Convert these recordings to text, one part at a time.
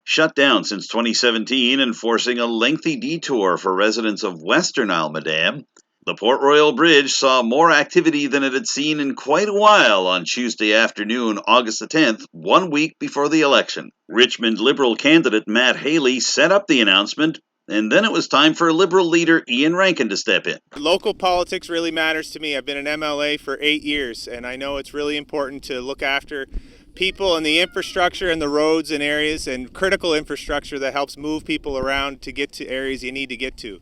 Shut down since 2017 and forcing a lengthy detour for residents of Western Almadam, the Port Royal Bridge saw more activity than it had seen in quite a while on Tuesday afternoon, August the 10th, 1 week before the election. Richmond Liberal candidate Matt Haley set up the announcement, and then it was time for Liberal Leader Iain Rankin to step in. Local politics really matters to me. I've been an MLA for 8 years, and I know it's really important to look after people and the infrastructure and the roads and areas and critical infrastructure that helps move people around to get to areas you need to get to.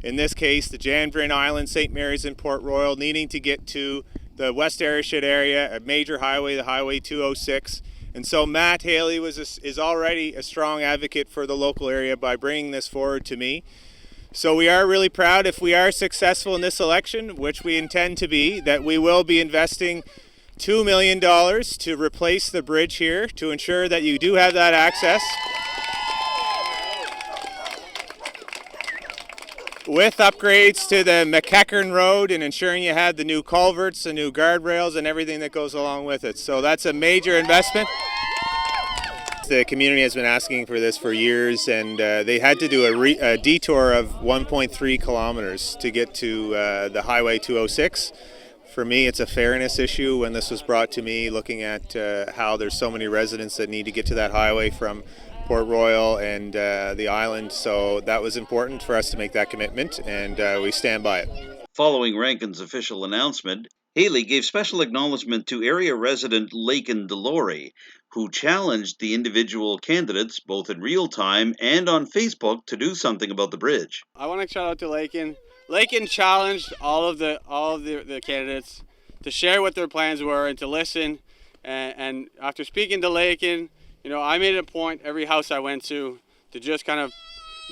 In this case, the Janvrin Island, St. Mary's and Port Royal, needing to get to the West Ayrshire area, a major highway, the Highway 206. And so Matt Haley is already a strong advocate for the local area by bringing this forward to me. So we are really proud, if we are successful in this election, which we intend to be, that we will be investing $2 million to replace the bridge here to ensure that you do have that access, with upgrades to the McEachern Road and ensuring you have the new culverts, the new guardrails and everything that goes along with it. So that's a major investment. The community has been asking for this for years, and they had to do a detour of 1.3 kilometers to get to the Highway 206. For me, it's a fairness issue when this was brought to me, looking at how there's so many residents that need to get to that highway from Port Royal and the island. So that was important for us to make that commitment, and we stand by it. Following Rankin's official announcement, Haley gave special acknowledgement to area resident Lakin Delorey, who challenged the individual candidates both in real time and on Facebook to do something about the bridge. I want to shout out to Lakin. Lakin challenged all of the candidates to share what their plans were and to listen. And after speaking to Lakin, I made it a point every house I went to just kind of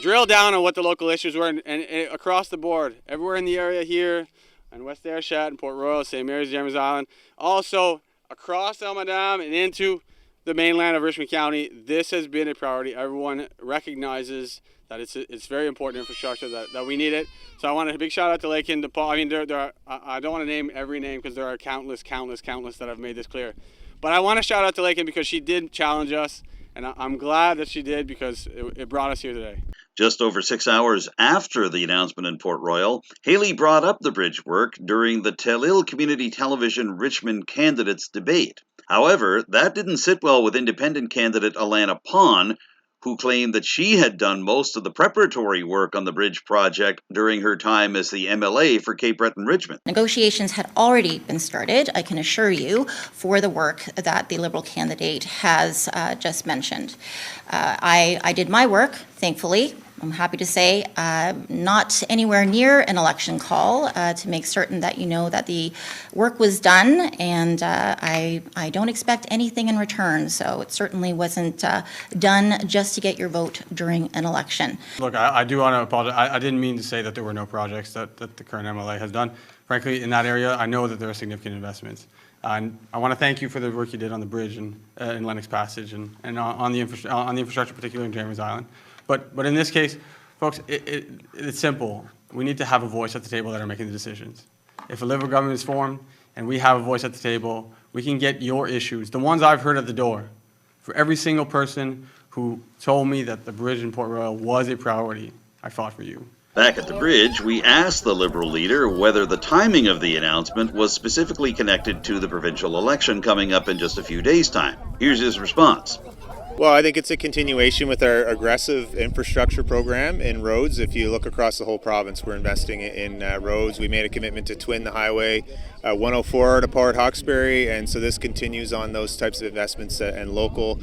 drill down on what the local issues were, and across the board, everywhere in the area here, and West Ayrshire and Port Royal, St. Mary's, James Island, also across Almadam and into the mainland of Richmond County. This has been a priority. Everyone recognizes that it's very important infrastructure, that we need it. So I want a big shout out to Lakin, to Paul. I mean, I don't want to name every name because there are countless that have made this clear. But I want to shout out to Lakin because she did challenge us, and I'm glad that she did because it brought us here today. Just over 6 hours after the announcement in Port Royal, Haley brought up the bridge work during the Telile Community Television Richmond candidates debate. However, that didn't sit well with independent candidate Alana Pon, who claimed that she had done most of the preparatory work on the bridge project during her time as the MLA for Cape Breton Richmond. Negotiations had already been started, I can assure you, for the work that the Liberal candidate has just mentioned. I did my work, thankfully. I'm happy to say, not anywhere near an election call to make certain that you know that the work was done, and I don't expect anything in return. So it certainly wasn't done just to get your vote during an election. Look, I do want to apologize. I didn't mean to say that there were no projects that the current MLA has done. Frankly, in that area, I know that there are significant investments. And I want to thank you for the work you did on the bridge in Lennox Passage and on the infrastructure, particularly in James Island. But in this case, folks, it's simple. We need to have a voice at the table that are making the decisions. If a Liberal government is formed and we have a voice at the table, we can get your issues, the ones I've heard at the door. For every single person who told me that the bridge in Port Royal was a priority, I fought for you. Back at the bridge, we asked the Liberal leader whether the timing of the announcement was specifically connected to the provincial election coming up in just a few days' time. Here's his response. Well, I think it's a continuation with our aggressive infrastructure program in roads. If you look across the whole province, we're investing in roads. We made a commitment to twin the Highway 104 to Port Hawkesbury, and so this continues on those types of investments, and local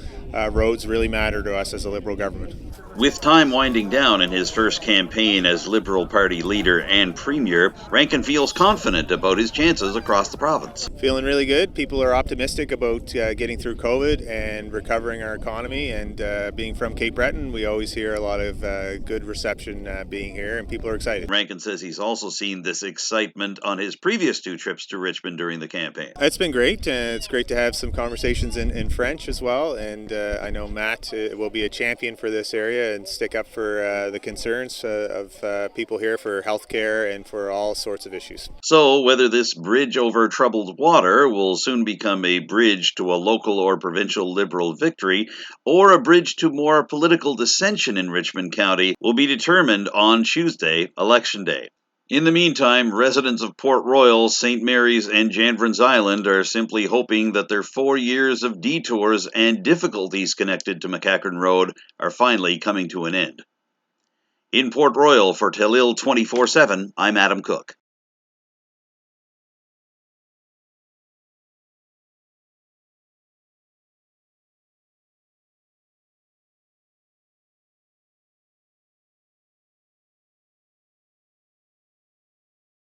roads really matter to us as a Liberal government. With time winding down in his first campaign as Liberal Party leader and Premier, Rankin feels confident about his chances across the province. Feeling really good. People are optimistic about getting through COVID and recovering our economy, and being from Cape Breton, we always hear a lot of good reception being here, and people are excited. Rankin says he's also seen this excitement on his previous 2 trips to to Richmond during the campaign. It's been great, and it's great to have some conversations in French as well. And I know Matt will be a champion for this area and stick up for the concerns of people here for healthcare and for all sorts of issues. So, whether this bridge over troubled water will soon become a bridge to a local or provincial Liberal victory, or a bridge to more political dissension in Richmond County, will be determined on Tuesday, Election Day. In the meantime, residents of Port Royal, St. Mary's, and Janvrin's Island are simply hoping that their 4 years of detours and difficulties connected to McEachern Road are finally coming to an end. In Port Royal for Telile 24/7, I'm Adam Cook.